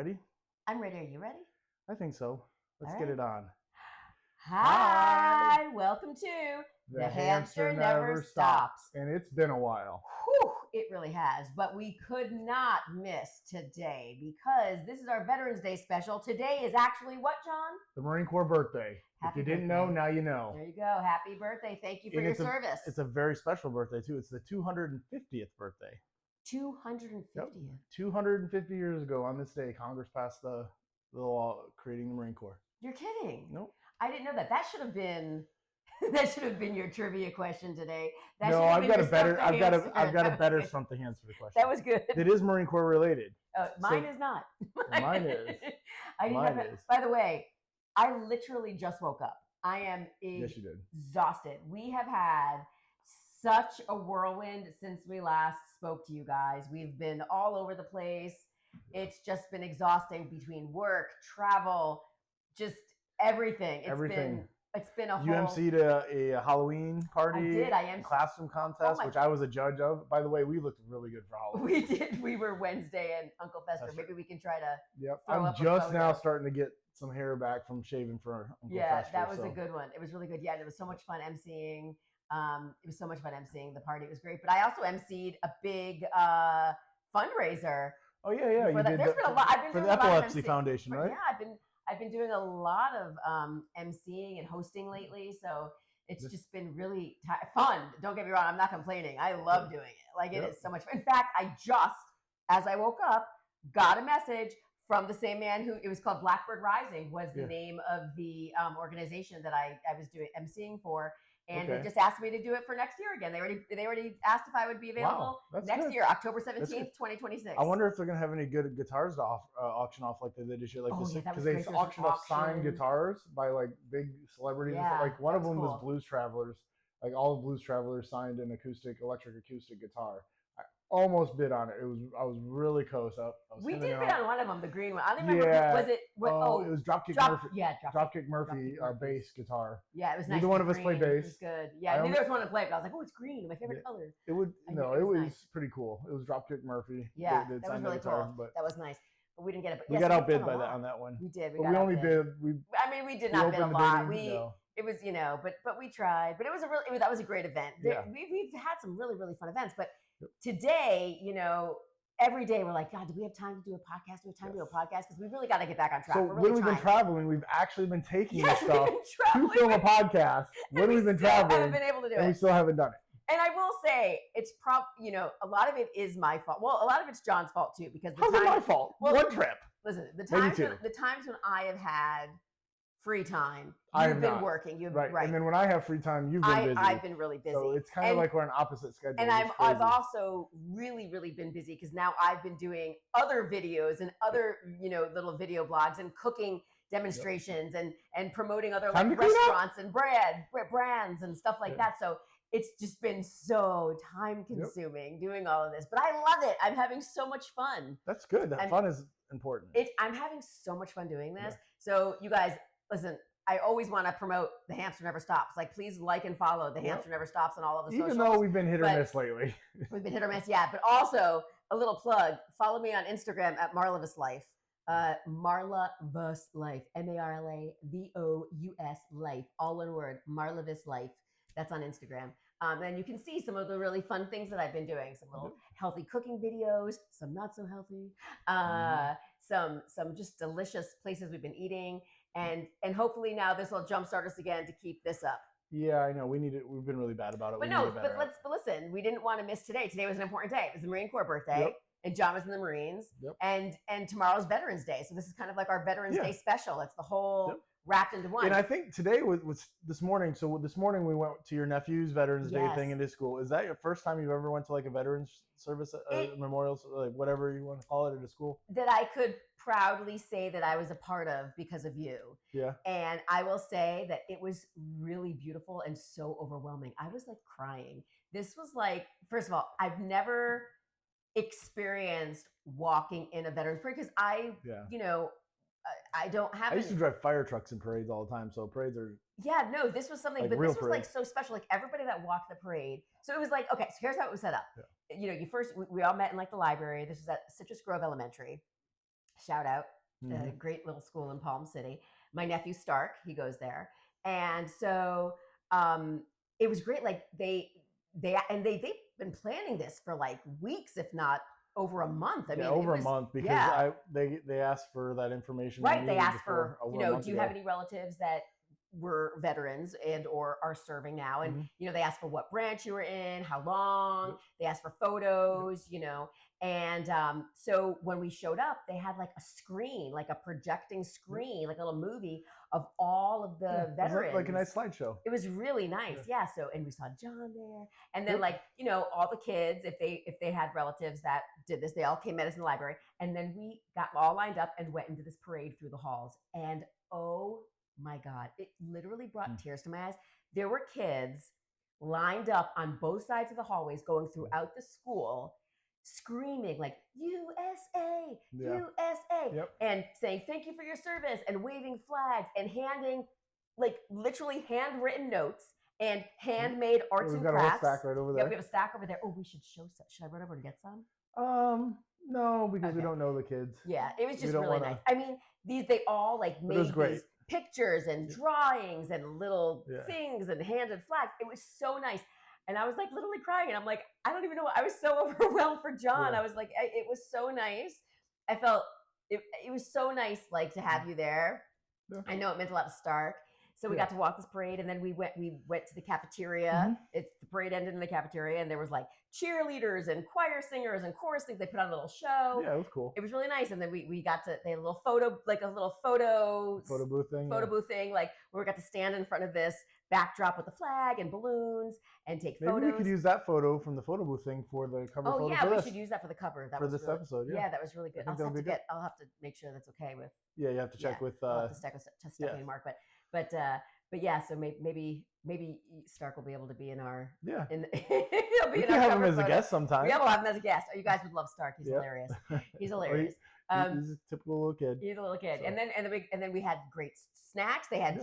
ready? I'm ready. Are you ready? I think so. Let's All get right. it on. Hi. Welcome to The Hamster Never Stops. And it's been a while. Whew, it really has. But we could not miss today because this is our Veterans Day special. Today is actually what, John? The Marine Corps birthday. Happy if you didn't birthday. know, now you know. There you go. Happy birthday. Thank you for your service. It's a very special birthday, too. It's the 250th birthday. 250th. Yep. 250 years ago on this day, Congress passed the law creating the Marine Corps. You're kidding. Nope. I didn't know that. That should have been your trivia question today. No, I've got a better Stump The Hamster question. That was good. It is Marine Corps related. Mine is not. Mine is. By the way, I literally just woke up. I am Yes, you did. exhausted. We have had such a whirlwind since we last spoke to you guys. We've been all over the place. It's just been exhausting between work, travel, just everything. It's been a whole... You emceed a Halloween party. I did. I emceed classroom contest, which I was a judge of. By the way, we looked really good for Halloween. We did. We were Wednesday and Uncle Fester. That's Maybe we can try to. Yep. I'm just now starting to get some hair back from shaving for Uncle Fester. Yeah, that was a good one. It was really good. Yeah, and it was so much fun emceeing. It was so much fun emceeing the party. It was great. But I also emceed a big fundraiser. Oh yeah. There's been a lot. I've been for doing the a lot of Epilepsy Foundation, right? Yeah, I've been doing a lot of emceeing and hosting lately. So it's just been really fun. Don't get me wrong. I'm not complaining. I love doing it. Like it is so much fun. In fact, I just, as I woke up, got a message from the same man who, it was called Blackbird Rising, was the name of the organization that I was doing emceeing for. And they just asked me to do it for next year again. They already asked if I would be available next year, October 17th, 2026. I wonder if they're gonna have any good guitars to auction off like they did this year, like because they auctioned off signed guitars by like big celebrities. Yeah, like one of them was Blues Travelers. Like all of Blues Travelers signed an electric acoustic guitar. I almost bid on it. I was really close up. We did bid on one of them, the green one. I don't remember. Was it? It was Dropkick Murphy. Yeah, Dropkick Murphy, bass guitar. Yeah, it was nice. Neither one of us played bass. It was good. Yeah, I knew there was one to play, but I was like, oh, it's green, my favorite color. It was pretty cool. It was Dropkick Murphy. Yeah, that was really cool. That was nice. But we didn't get it. We got outbid by that on that one. We did. We only bid. We did not bid a lot. It was, but we tried. But it was that was a great event. Yeah. We've had some really, really fun events. But today, every day we're like, God, do we have time to do a podcast? Do we have time to do a podcast? Because we really got to get back on track. So when we've been traveling, we've actually been taking this stuff to film a podcast. When we've been traveling, haven't been able to do and we still haven't done it. And I will say, it's a lot of it is my fault. Well, a lot of it's John's fault too, because how's it my fault? One trip. Listen, the times when I have had free time, you've been working. Right. And then when I have free time, you've been busy. I've been really busy. So it's kind of like we're on opposite schedules. And I've also really, really been busy because now I've been doing other videos and other, little video blogs and cooking demonstrations and promoting other restaurants and brands and stuff like that. So it's just been so time consuming doing all of this, but I love it. I'm having so much fun. That's good. Fun is important. I'm having so much fun doing this. So you guys, listen, I always want to promote The Hamster Never Stops. Like, please like and follow The Hamster Never Stops on all of the socials. Even though we've been hit or miss lately. We've been hit or miss, yeah. But also, a little plug, follow me on Instagram at Marlavous Life. Marlavous Life. MARLAVOUS Life. All one word. Marlavous Life. That's on Instagram. And you can see some of the really fun things that I've been doing. Some little healthy cooking videos, some not so healthy, some just delicious places we've been eating. And hopefully now this will jumpstart us again to keep this up. Yeah, I know. We've been really bad about it. But listen, we didn't want to miss today. Today was an important day. It was the Marine Corps birthday. And John was in the Marines. And tomorrow's Veterans Day. So this is kind of like our Veterans Day special. It's the whole wrapped into one. And I think today was this morning. So this morning we went to your nephew's Veterans Day thing in his school. Is that your first time you've ever went to like a veterans service, memorial, like whatever you want to call it at a school? That I could proudly say that I was a part of because of you. Yeah. And I will say that it was really beautiful and so overwhelming. I was like crying. This was like, first of all, I've never experienced walking in a veterans parade because I don't have. I used to drive fire trucks in parades all the time, so parades are. Yeah, no, this was something, but this was like so special. Like everybody that walked the parade. So it was like, okay, so here's how it was set up. Yeah. You first, we all met in like the library. This was at Citrus Grove Elementary. shout out, a great little school in Palm City. My nephew Stark, he goes there. And so it was great. Like they've been planning this for like weeks, if not over a month. I mean, over a month, because they asked for that information. Right. They asked for, do you have any relatives that were veterans and or are serving now? And, they asked for what branch you were in, how long, they asked for photos, and so when we showed up, they had like a screen, like a projecting screen, like a little movie of all of the veterans. Like a nice slideshow. It was really nice. Yeah. So, and we saw John there, and then all the kids, if they had relatives that did this, they all came at us in the library, and then we got all lined up and went into this parade through the halls. And oh my God, it literally brought tears to my eyes. There were kids lined up on both sides of the hallways going throughout the school, screaming like USA, USA, and saying thank you for your service and waving flags and handing like literally handwritten notes and handmade arts and crafts. We've got a whole stack right over there. Yeah, we have a stack over there. Oh, we should show some. Should I run over and get some? No, because we don't know the kids. Yeah, it was just really nice. I mean, they all like made these pictures and drawings and little things and handed flags. It was so nice. And I was like literally crying. And I'm like, I don't even know. I was so overwhelmed for John. I was like, it was so nice. I felt it was so nice, like to have you there. Yeah. I know it meant a lot to Stark. So we got to walk this parade, and then we went to the cafeteria. The parade ended in the cafeteria, and there was like cheerleaders and choir singers and chorus things. They put on a little show. Yeah, it was cool. It was really nice. And then they had a little photo booth thing. Like we got to stand in front of this backdrop with the flag and balloons and take photos. Maybe we could use that photo from the photo booth thing for the cover photo. Oh yeah, we should use that for the cover. That was really, episode. Yeah, that was really good. I'll have to make sure that's okay with. Yeah, you have to check with. I'll have to check with Stephanie and Mark, but yeah, so maybe Stark will be able to be in our he'll be we can have him as a guest sometime. Yeah, we'll have him as a guest. Oh, you guys would love Stark. He's hilarious. He's hilarious. He's a typical little kid. He's a little kid. So. And then we had great snacks. They had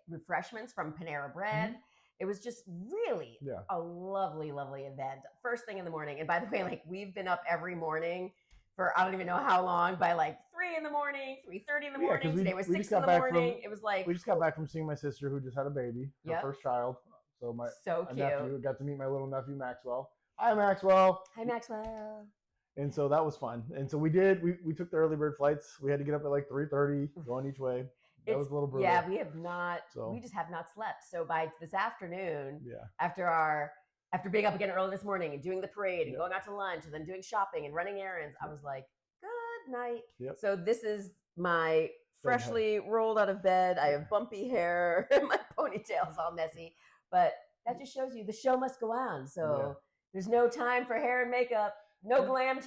refreshments from Panera Bread. It was just really a lovely, lovely event. First thing in the morning. And by the way, like we've been up every morning for I don't even know how long, by like 3 in the morning, 3:30 in the morning. Today was 6 in the morning. It was like we just got back from seeing my sister who just had a baby, her first child. So my cute. Nephew got to meet my little nephew Maxwell. Hi Maxwell. Hi Maxwell. And so that was fun. And so we took the early bird flights. We had to get up at like 3:30, going each way. That was a little brutal. Yeah, we just have not slept. So by this afternoon, after being up again early this morning and doing the parade and going out to lunch and then doing shopping and running errands, I was like, good night. Yep. So this is my freshly rolled out of bed. I have bumpy hair. My ponytail's all messy. But that just shows you the show must go on. So there's no time for hair and makeup. No glam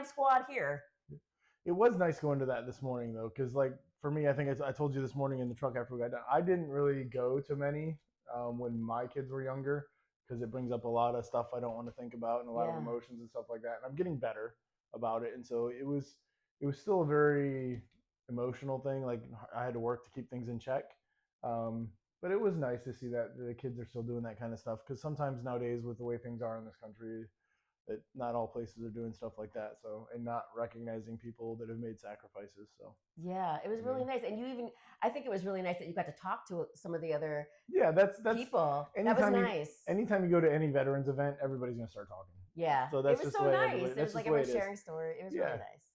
squad here. It was nice going to that this morning, though, because like for me, I think I told you this morning in the truck after we got done, I didn't really go to many when my kids were younger, because it brings up a lot of stuff I don't want to think about and a lot of emotions and stuff like that. And I'm getting better about it. And so it was still a very emotional thing. Like I had to work to keep things in check. But it was nice to see that the kids are still doing that kind of stuff, because sometimes nowadays with the way things are in this country, that not all places are doing stuff like that. So, and not recognizing people that have made sacrifices. So yeah, it was really nice. And I think it was really nice that you got to talk to some of the other that's people. That was nice. Anytime you go to any veterans event, everybody's going to start talking. Yeah. So that's it was just so the way nice. It was like everyone sharing story. It was really nice.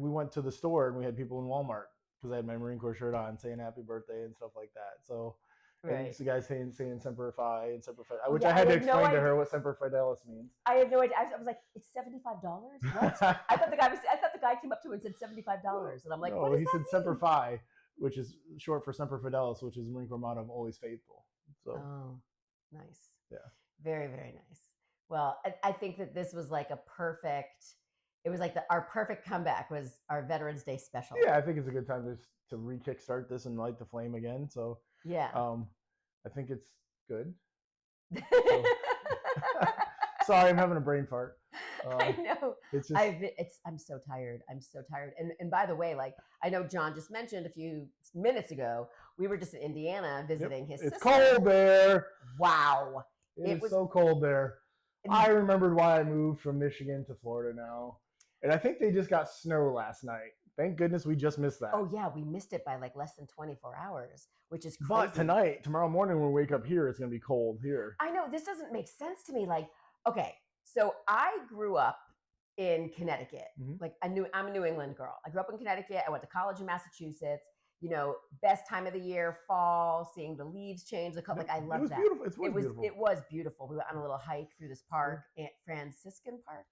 We went to the store and we had people in Walmart, because I had my Marine Corps shirt on saying happy birthday and stuff like that. So and the guy saying Semper Fi and Semper Fidelis, which I had to explain to her what Semper Fidelis means. I had no idea. I was like, it's $75? What? I thought the guy came up to me and said $75, and I'm like, no, what does he said Semper Fi, which is short for Semper Fidelis, which is the Marine Corps motto of always faithful. So nice. Yeah. Very, very nice. Well, I think that this was like it was like our perfect comeback was our Veterans Day special. Yeah, I think it's a good time to re-kickstart this and light the flame again. So yeah, I think it's good. So. Sorry, I'm having a brain fart. I know. It's just, I'm so tired. And by the way, like I know John just mentioned a few minutes ago, we were just in Indiana visiting his sister. It's cold there. Wow. It was so cold there. I remembered why I moved from Michigan to Florida now. And I think they just got snow last night. Thank goodness we just missed that. Oh yeah, we missed it by like less than 24 hours, which is crazy. But tomorrow morning when we wake up here, it's going to be cold here. I know, this doesn't make sense to me. Like, okay, so I grew up in Connecticut. Like I'm a New England girl. I grew up in Connecticut. I went to college in Massachusetts. You know, best time of the year, fall, seeing the leaves change. Like I love that. Beautiful. Beautiful. It was beautiful. We went on a little hike through this park, Franciscan Park.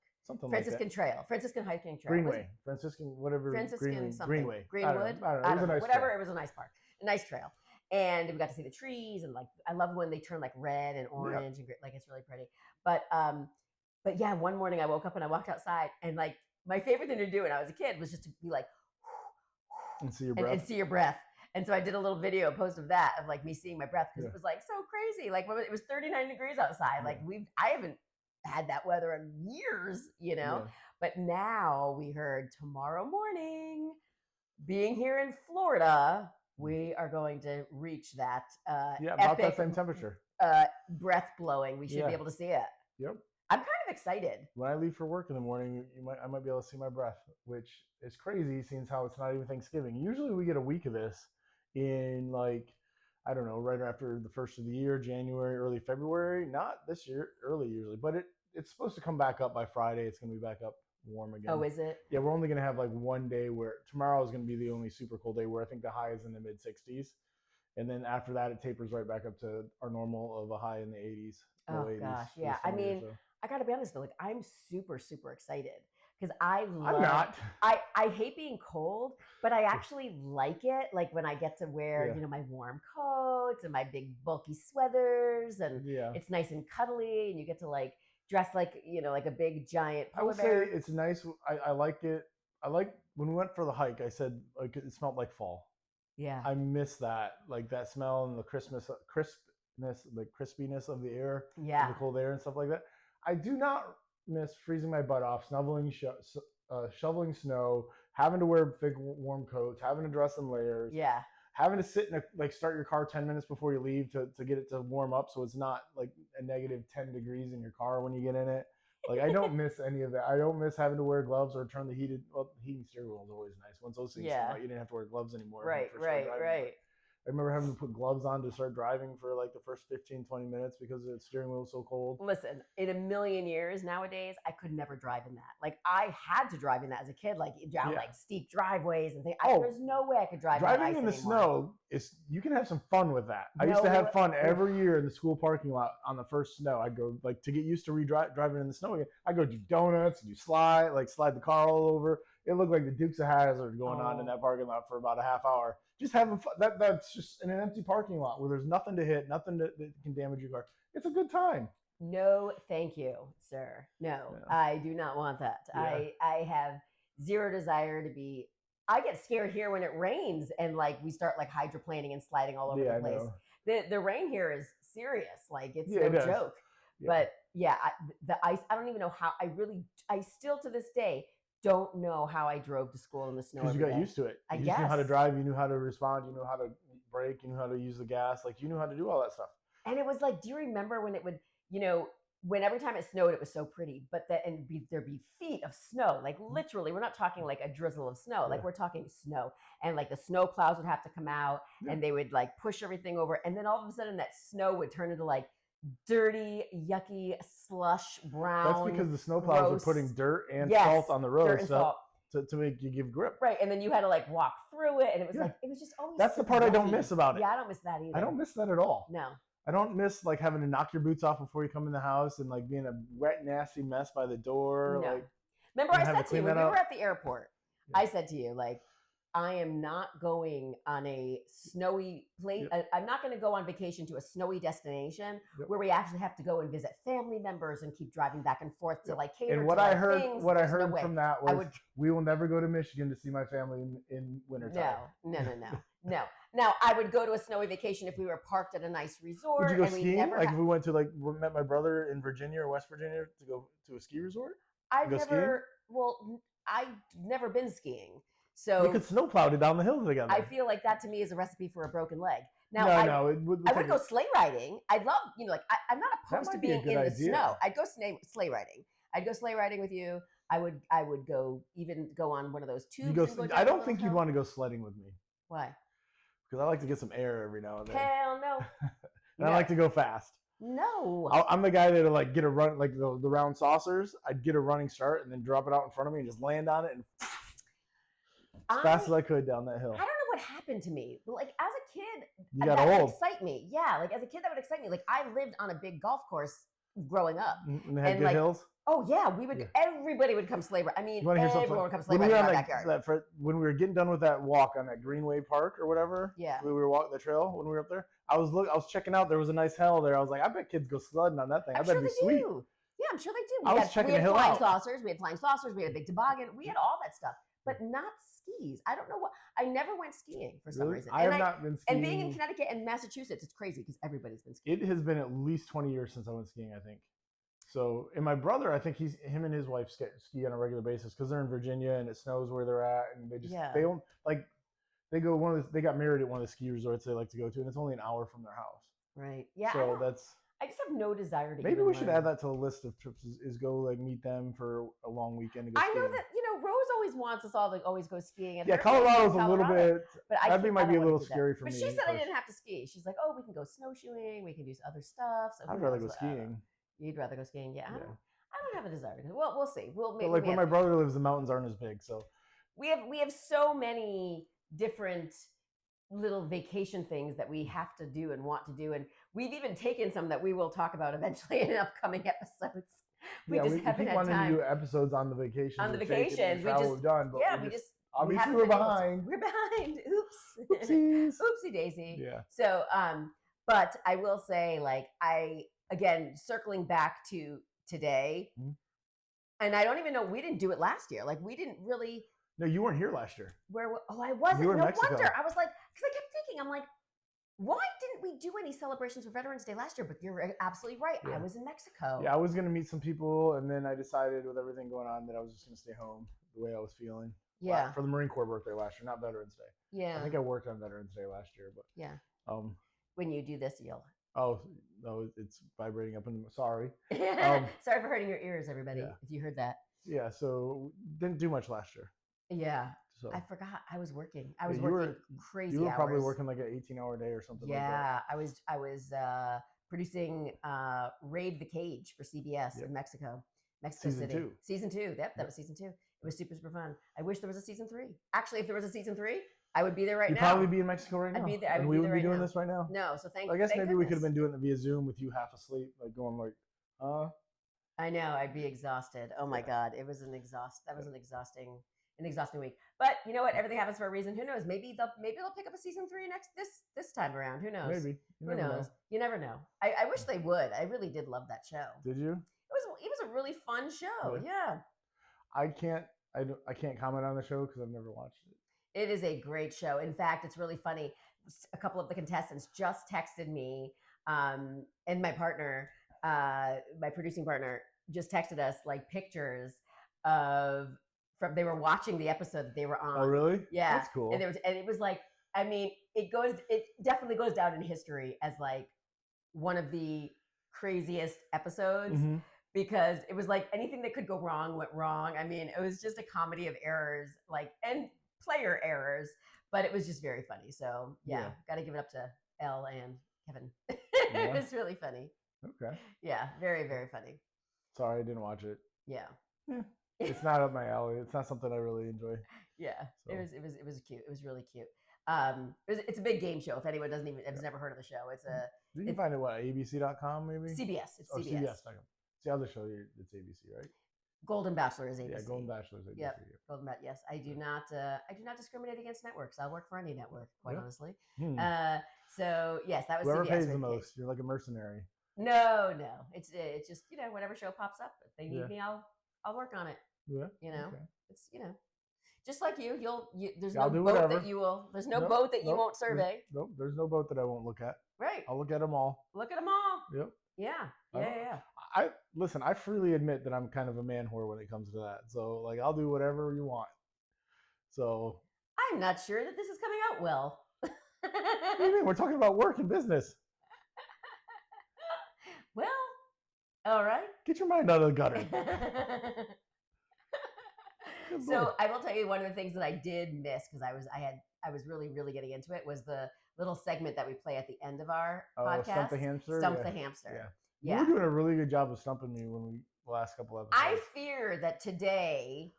Franciscan Trail, Franciscan hiking trail. Greenway, Franciscan, whatever. Franciscan something. Greenway. Greenwood. I don't know. It was a nice whatever. trail. It was a nice park, a nice trail, and we got to see the trees and like I love when they turn like red and orange and like it's really pretty. But yeah, one morning I woke up and I walked outside and like my favorite thing to do when I was a kid was just to be like and see your breath. And see your breath. And so I did a little video post of that of like me seeing my breath because it was like so crazy. Like it was 39 degrees outside. Like I haven't had that weather in years, you know. But now we heard tomorrow morning, being here in Florida, we are going to reach that about that same temperature. Breath blowing. We should be able to see it. Yep. I'm kind of excited. When I leave for work in the morning, I might be able to see my breath, which is crazy seeing how it's not even Thanksgiving. Usually we get a week of this in like, I don't know, right after the first of the year, January, early February. Not this year, early usually, but it's supposed to come back up by Friday. It's going to be back up warm again. Oh, is it? Yeah, we're only going to have like one day where tomorrow is going to be the only super cold day where I think the high is in the mid 60s. And then after that, it tapers right back up to our normal of a high in the 80s. Oh, 80s gosh. Yeah. I mean, I got to be honest though, like I'm super, super excited because I'm not. I hate being cold, but I actually like it. Like when I get to wear, you know, my warm coats and my big bulky sweaters and it's nice and cuddly and you get to like dress like, you know, like a big giant polar bear. I would say it's nice. I like it. I like when we went for the hike, I said like it smelled like fall. Yeah. I miss that. Like that smell and the crispness, the crispiness of the air. Yeah. The cold air and stuff like that. I do not miss freezing my butt off, shoveling snow, having to wear big warm coats, having to dress in layers. Yeah. Having to sit in start your car 10 minutes before you leave to get it to warm up so it's not like a negative 10 degrees in your car when you get in it. Like I don't miss any of that. I don't miss having to wear gloves or turn the heating steering wheel is always nice. Once those things come out, you didn't have to wear gloves anymore. Right. I remember having to put gloves on to start driving for like the first 15, 20 minutes because the steering wheel was so cold. Listen, in a million years nowadays, I could never drive in that. Like I had to drive in that as a kid, like down like steep driveways and things. There's no way I could drive driving in the snow. You can have some fun with that. I used to have fun every year in the school parking lot on the first snow. I'd go like to get used to driving in the snow again. I go do donuts, slide the car all over. It looked like the Dukes of Hazzard going on in that parking lot for about a half hour. Just having fun. That's just in an empty parking lot where there's nothing to hit, nothing that can damage your car. It's a good time. No, thank you, sir. No, I do not want that. Yeah. I have zero desire to be. I get scared here when it rains and like we start like hydroplaning and sliding all over the place. The rain here is serious. Like it's no joke. Yeah. But yeah, the ice. I don't even know how. I still to this day don't know how I drove to school in the snow. Because you got used to it. You just knew how to drive. You knew how to respond. You knew how to brake. You knew how to use the gas. Like you knew how to do all that stuff. And it was like, do you remember when it would, you know, when every time it snowed, it was so pretty, but there'd be feet of snow, like literally, we're not talking like a drizzle of snow, like we're talking snow. And like the snow plows would have to come out and they would like push everything over. And then all of a sudden that snow would turn into like dirty, yucky, slush, brown. That's because the snowplows were putting dirt and salt on the road to make you give grip. Right, and then you had to like walk through it, and it was like it was just always. That's the part I don't miss about it. Yeah, I don't miss that either. I don't miss that at all. No, I don't miss like having to knock your boots off before you come in the house and like being a wet, nasty mess by the door. No. Like, remember, I said to you when we were at the airport. I said to you like, I am not going on a snowy place. I'm not going to go on vacation to a snowy destination where we actually have to go and visit family members and keep driving back and forth to like cater. And what I heard from that was, we will never go to Michigan to see my family in wintertime. No. Now I would go to a snowy vacation if we were parked at a nice resort. Would you go skiing? Like if we went to met my brother in Virginia or West Virginia to go to a ski resort? I've never been skiing. So we could snowplow it down the hill together. I feel like that to me is a recipe for a broken leg. Now, I would go sleigh riding. I'd love, I'm not opposed to being in the snow. I'd go sleigh riding. I'd go sleigh riding with you. I would go on one of those tubes. I don't think you'd want to go sledding with me. Why? Because I like to get some air every now and then. Hell no. And I like to go fast. No. I'm the guy that'll like get a run, like the round saucers. I'd get a running start and then drop it out in front of me and just land on it and as fast as I could down that hill. I don't know what happened to me. Like as a kid, you got old. Would excite me. Yeah, like as a kid, that would excite me. Like I lived on a big golf course growing up. And they had good hills? Oh yeah, we would. Everybody would come sleigh ride. I mean, everyone would come sleigh ride in our backyard. When we were getting done with that walk on that Greenway Park or whatever, we were walking the trail when we were up there. I was checking out. There was a nice hill there. I was like, I bet kids go sledding on that thing. I bet it'd be sweet. Yeah, I'm sure they do. We had flying saucers. We had flying saucers. We had a big toboggan. We had all that stuff, but not skis. I don't know what. I never went skiing for some reason. I have not been skiing. And being in Connecticut and Massachusetts, it's crazy because everybody's been skiing. It has been at least 20 years since I went skiing, I think. So, and my brother, I think him and his wife ski on a regular basis because they're in Virginia and it snows where they're at, and they don't like they go they got married at one of the ski resorts they like to go to, and it's only an hour from their house. Right. Yeah. So I just have no desire to. Maybe we should add that to the list of trips. Is go like meet them for a long weekend. To go I know that Rose always wants us all to always go skiing. And Colorado's a little bit. But might be a little scary for me. But she said I didn't have to ski. She's like, oh, we can go snowshoeing. We can do other stuff. So I'd rather go skiing. You'd rather go skiing, yeah. I don't have a desire to. Well, we'll see. Like where my brother lives, the mountains aren't as big, so we have so many different little vacation things that we have to do and want to do, and we've even taken some that we will talk about eventually in upcoming episodes. We just haven't had time to do episodes on the vacations. On the vacations, we've done, but obviously we're behind. We're behind. Oops. Oopsies. Oopsie daisy. Yeah. So, but I will say, like, again, circling back to today, and I don't even know, we didn't do it last year. Like, we didn't really. No, you weren't here last year. I wasn't. You were in Mexico. Wonder. I was like, because I kept thinking, I'm like, why didn't we do any celebrations for Veterans Day last year? But you're absolutely right. Yeah. I was in Mexico. Yeah, I was going to meet some people, and then I decided with everything going on that I was just going to stay home the way I was feeling. Yeah. For the Marine Corps birthday last year, not Veterans Day. Yeah. I think I worked on Veterans Day last year, but. Yeah. When you do this, you'll. Oh, no, it's vibrating up in sorry. Sorry for hurting your ears, everybody, if you heard that. Yeah, so didn't do much last year. Yeah. So I forgot. I was working. I was working crazy hours. You were probably working like an 18-hour day or something like that. Yeah, I was producing Raid the Cage for CBS in Mexico City. Season 2. Yep, that was season 2. It was super, super fun. I wish there was a season 3. Actually, if there was a season 3, I would be there right now. You'd probably be in Mexico right now. I'd be there. And we would be doing this right now. No, so I guess maybe we could have been doing it via Zoom with you half asleep, like going like, I know, I'd be exhausted. Oh my God, it was an exhausting week. But you know what? Everything happens for a reason. Who knows? Maybe they'll pick up a season 3 this time around. Who knows? Maybe. Who knows? You never know. I wish they would. I really did love that show. Did you? It was a really fun show. Yeah. I can't comment on the show because I've never watched it. It is a great show. In fact, it's really funny. A couple of the contestants just texted me, and my partner, my producing partner, just texted us like pictures they were watching the episode that they were on. Oh, really? Yeah. That's cool. And it was like, I mean, it definitely goes down in history as like one of the craziest episodes because it was like anything that could go wrong went wrong. I mean, it was just a comedy of errors, and player errors, but it was just very funny. So yeah. Got to give it up to Elle and Kevin. It was really funny. Okay. Yeah. Very, very funny. Sorry, I didn't watch it. Yeah. It's not up my alley. It's not something I really enjoy. Yeah, so. It was cute. It was really cute. It's a big game show. If anyone has never heard of the show, you can find it ABC.com maybe. CBS. It's CBS. CBS.com. It's the other show. It's ABC, right? Golden Bachelor is ABC. Yeah, Golden Bachelor is ABC. Yep. Golden Bachelor. Yes, I do not discriminate against networks. I'll work for any network, quite honestly. So yes, that was whoever CBS pays the most. You're like a mercenary. No. It's just whatever show pops up. If they need me, I'll work on it. Yeah. It's just like you. There's no boat that you will. There's no boat that you won't survey. Nope. There's no boat that I won't look at. Right. I'll look at them all. Yep. Yeah. I freely admit that I'm kind of a man whore when it comes to that. So like I'll do whatever you want. So I'm not sure that this is coming out well. What do you mean? We're talking about work and business. Well, all right. Get your mind out of the gutter. So I will tell you one of the things that I did miss because I was really, really getting into it was the little segment that we play at the end of our podcast. Stump the Hamster? Stump the Hamster. Yeah. You were doing a really good job of stumping me the last couple episodes. I fear that today...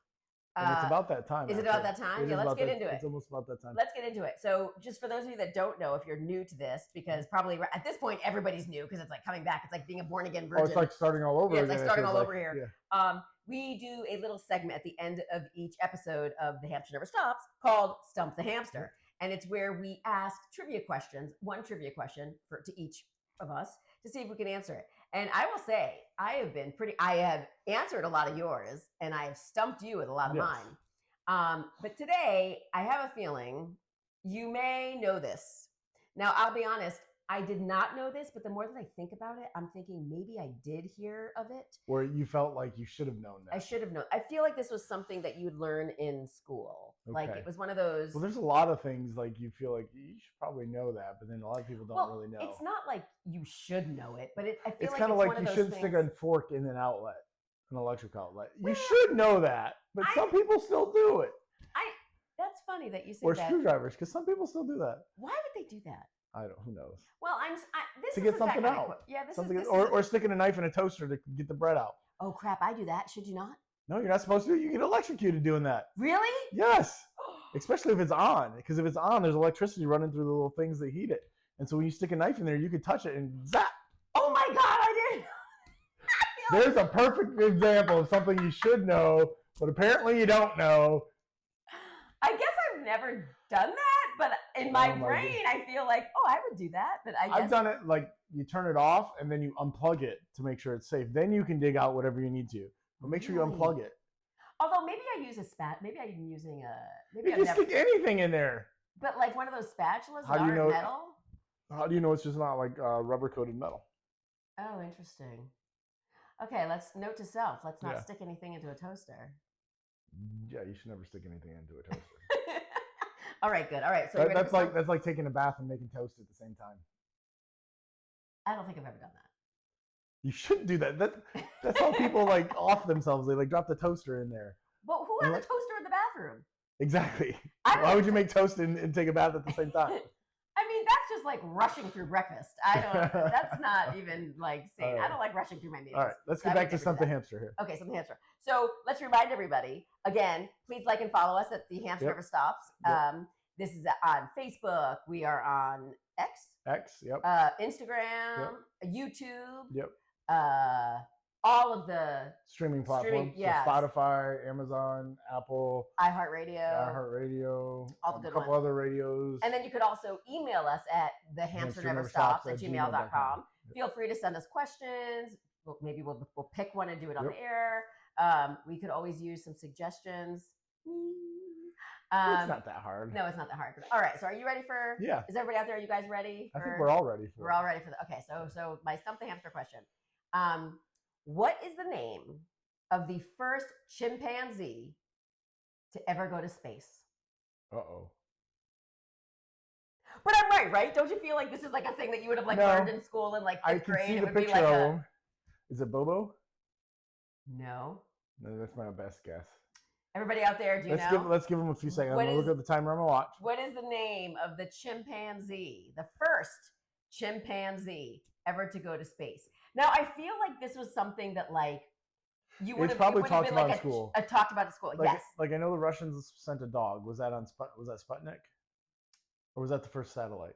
and it's about that time. Is it about that time? Yeah, let's get into it. It's almost about that time. Let's get into it. So just for those of you that don't know, if you're new to this, because probably at this point, everybody's new because it's like coming back. It's like being a born again virgin. Oh, it's like starting all over. Yeah, it's like starting all over here. Yeah. We do a little segment at the end of each episode of The Hamster Never Stops called Stump the Hamster. And it's where we ask trivia questions, one trivia question to each of us to see if we can answer it. And I will say, I have answered a lot of yours and I have stumped you with a lot of mine. But today I have a feeling you may know this. Now, I'll be honest, I did not know this, but the more that I think about it, I'm thinking maybe I did hear of it. Or you felt like you should have known that. I should have known. I feel like this was something that you would learn in school. Okay. Like it was one of those. Well, there's a lot of things like you feel like you should probably know that, but then a lot of people don't really know. It's not like you should know it, but I feel it's like kind of like you shouldn't stick a fork in an outlet, an electric outlet. You should know that, but some people still do it. That's funny that you say or that. Or screwdrivers, because some people still do that. Why would they do that? I don't. Who knows? Well, this to is get something out. Or sticking a knife in a toaster to get the bread out. Oh crap! I do that. Should you not? No, you're not supposed to. You get electrocuted doing that. Really? Yes. Especially if it's on, because if it's on, there's electricity running through the little things that heat it, and so when you stick a knife in there, you can touch it and zap. Oh my God! I didn't. There's a perfect example of something you should know, but apparently you don't know. I guess I've never done that, but in my brain, I feel like, I would do that. But I've done it like you turn it off and then you unplug it to make sure it's safe. Then you can dig out whatever you need to, but make sure you unplug it. Although maybe I use a maybe I'm using a. Maybe you can stick anything in there. But like one of those spatulas that aren't metal. How do you know it's just not like rubber coated metal? Oh, interesting. Okay, note to self. Let's not stick anything into a toaster. Yeah, you should never stick anything into a toaster. All right, good. All right, so that's like taking a bath and making toast at the same time. I don't think I've ever done that. You shouldn't do that. That's how people like off themselves. They like drop the toaster in there. But who has a toaster in the bathroom? Exactly. Why would you make toast and take a bath at the same time? I mean, that's just like rushing through breakfast. That's not even like saying, I don't like rushing through my meals. All right, let's get back to Stump the Hamster here. Okay, Stump the Hamster. So let's remind everybody, again, please like and follow us at The Hamster Never Stops. This is on Facebook. We are on X, Instagram, YouTube, all of the streaming platforms, so Spotify, Amazon, Apple, iHeartRadio, all the good ones. A couple other radios. And then you could also email us at thehamsterneverstops@gmail.com. Feel free to send us questions. Maybe we'll pick one and do it on the air. We could always use some suggestions. It's not that hard. No, it's not that hard. All right. So are you ready for? Yeah. Is everybody out there? Are you guys ready? I think we're all ready for. We're all ready for that. Okay. So my Stump the Hamster question. What is the name of the first chimpanzee to ever go to space? Uh-oh. But I'm right? Don't you feel like this is like a thing that you would have learned in school in like fifth grade? I can see the picture of him. Is it Bobo? No. No, that's my best guess. Everybody out there, do you know? Let's give him a few seconds. I'm going to look at the timer on my watch. What is the name of the chimpanzee, the first chimpanzee ever to go to space? Now, I feel like this was something that you would have probably talked about in school. Talked about at school, yes. Like I know the Russians sent a dog. Was that Sputnik? Or was that the first satellite?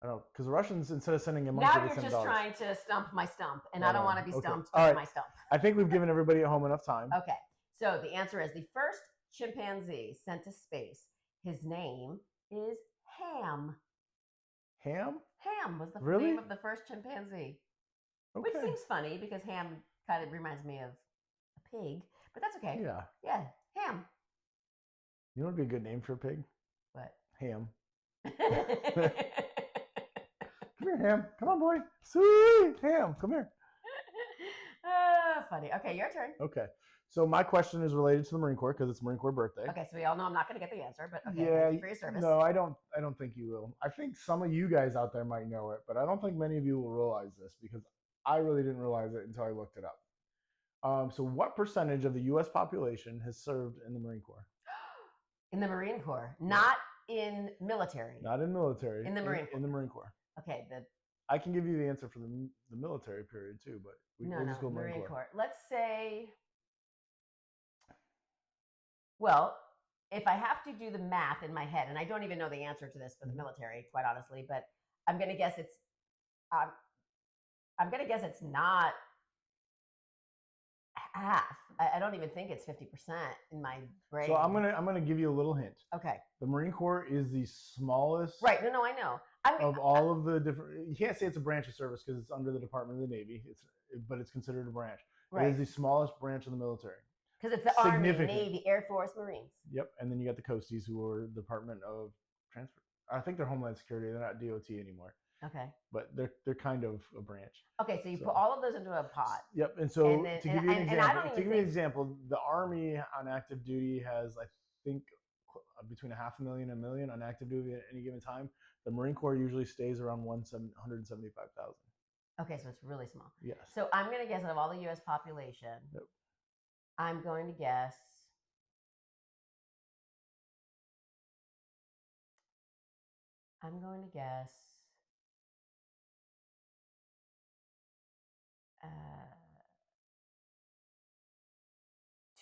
I don't know, because the Russians, instead of sending a monkey, now you're just trying to stump my stump, and I don't want to be stumped with my stump. I think we've given everybody at home enough time. Okay. So the answer is the first chimpanzee sent to space. His name is Ham. Ham? Ham was the name of the first chimpanzee. Okay. Which seems funny because ham kind of reminds me of a pig, but that's okay. Yeah. Yeah, Ham. You know what would be a good name for a pig? What? Ham. Come here, Ham. Come on, boy. Sweet Ham. Come here. Funny. Okay, your turn. Okay. So my question is related to the Marine Corps because it's Marine Corps birthday. Okay, so we all know I'm not going to get the answer, but okay, thank you for your service. No, I don't think you will. I think some of you guys out there might know it, but I don't think many of you will realize this because I really didn't realize it until I looked it up. So what percentage of the U.S. population has served in the Marine Corps? In the Marine Corps, not in military. Not in military. In the Marine Corps. In the Marine Corps. Okay. I can give you the answer for the military period too, but we'll just go Marine Corps. Let's say, well, if I have to do the math in my head, and I don't even know the answer to this for the military, quite honestly, but I'm gonna guess it's not half. I don't even think it's 50% in my brain. So I'm gonna give you a little hint. Okay. The Marine Corps is the smallest. Right. No, I know. Of all of the different, you can't say it's a branch of service because it's under the Department of the Navy. But it's considered a branch. Right. It is the smallest branch of the military. Because it's the Army, Navy, Air Force, Marines. Yep, and then you got the Coasties, who are the Department of Transport. I think they're Homeland Security. They're not DOT anymore. Okay. But they're kind of a branch. Okay, so you put all of those into a pot. Yep, and so to give you an example, the Army on active duty has, I think, between 500,000 and 1 million on active duty at any given time. The Marine Corps usually stays around 175,000. Okay, so it's really small. Yes. So I'm going to guess out of all the U.S. population, yep. I'm going to guess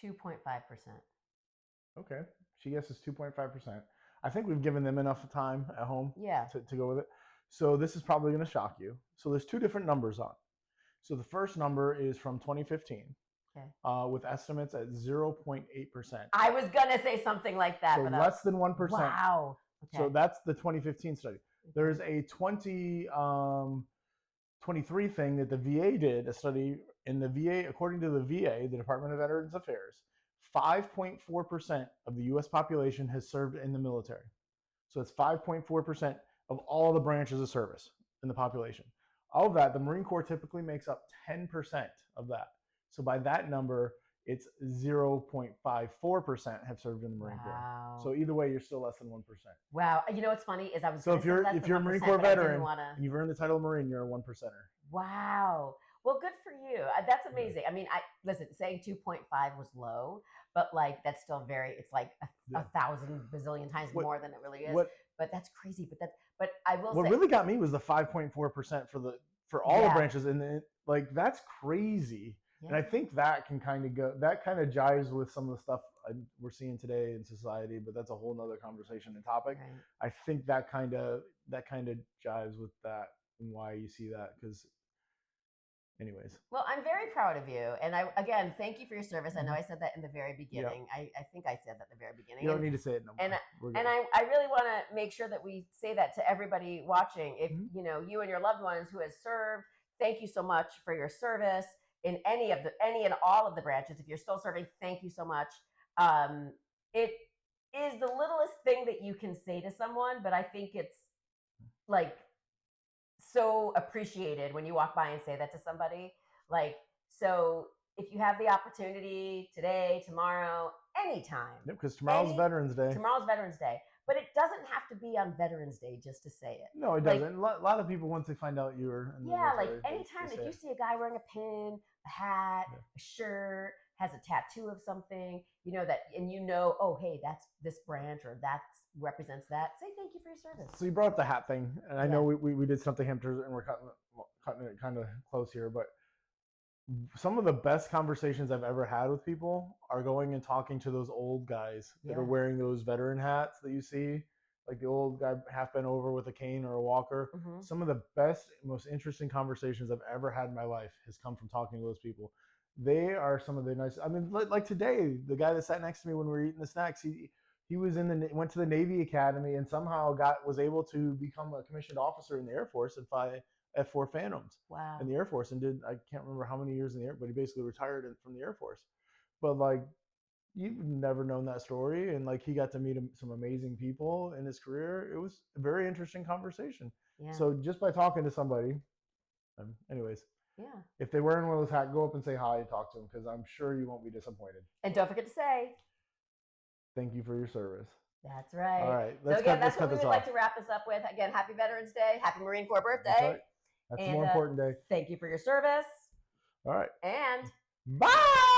2.5%. Okay, she guesses 2.5%. I think we've given them enough time at home to go with it. So this is probably going to shock you. So there's two different numbers on. So the first number is from 2015, with estimates at 0.8%. I was going to say something like that. So less than 1%. Wow. Okay. So that's the 2015 study. There's a 2023 thing that the VA did, a study in the VA, according to the VA, the Department of Veterans Affairs, 5.4% of the U.S. population has served in the military. So it's 5.4% of all the branches of service in the population. Of that, the Marine Corps typically makes up 10% of that. So by that number, it's 0.54% have served in the Marine Corps. So either way, you're still less than 1%. Wow. You know what's funny is I was so if you're a Marine Corps veteran and you've earned the title of Marine, you're a 1%er. Wow. Well, good for you. That's amazing. I mean, listen, saying 2.5 was low, but like that's still it's like a thousand bazillion times more than it really is. But that's crazy. But I will say what really got me was the 5.4% for all the branches, and like that's crazy. Yeah. And I think that can kind of jives with some of the stuff we're seeing today in society, but that's a whole nother conversation and topic. Right. I think that kind of jives with that and why you see that, because anyways. Well, I'm very proud of you. And again, thank you for your service. I know I said that in the very beginning. Yep. I think I said that in the very beginning. You don't need to say it no more. And I really want to make sure that we say that to everybody watching. If you and your loved ones who has served, thank you so much for your service in any and all of the branches. If you're still serving, thank you so much. It is the littlest thing that you can say to someone, but I think it's like so appreciated when you walk by and say that to somebody. Like, so if you have the opportunity today, tomorrow, anytime. Yep, because tomorrow's Veterans Day. Tomorrow's Veterans Day. But it doesn't have to be on Veterans Day just to say it. No, it doesn't. A lot of people, once they find out you're in the military, like anytime if you see a guy wearing a pin, a hat, a shirt, has a tattoo of something, oh, hey, that's this branch or that represents that. Say thank you for your service. So you brought up the hat thing, and I know we did Stump The Hamster, and we're cutting it kind of close here, but some of the best conversations I've ever had with people are going and talking to those old guys that are wearing those veteran hats that you see, like the old guy half bent over with a cane or a walker. Mm-hmm. Some of the best, most interesting conversations I've ever had in my life has come from talking to those people. They are some of the nice. I mean, like today, the guy that sat next to me when we were eating the snacks, he was went to the Navy Academy and somehow was able to become a commissioned officer in the Air Force and fly F-4 Phantoms in the Air Force, and I can't remember how many years in the Air, but he basically retired from the Air Force. But like, you've never known that story, and like he got to meet some amazing people in his career. It was a very interesting conversation. Yeah. So just by talking to somebody, anyways. Yeah. If they wearing one of those hats, go up and say hi and talk to them, because I'm sure you won't be disappointed. And don't forget to say, thank you for your service. That's right. All right. That's what we would like to wrap this up with. Again, happy Veterans Day. Happy Marine Corps birthday. That's the more important day. Thank you for your service. All right. And Bye.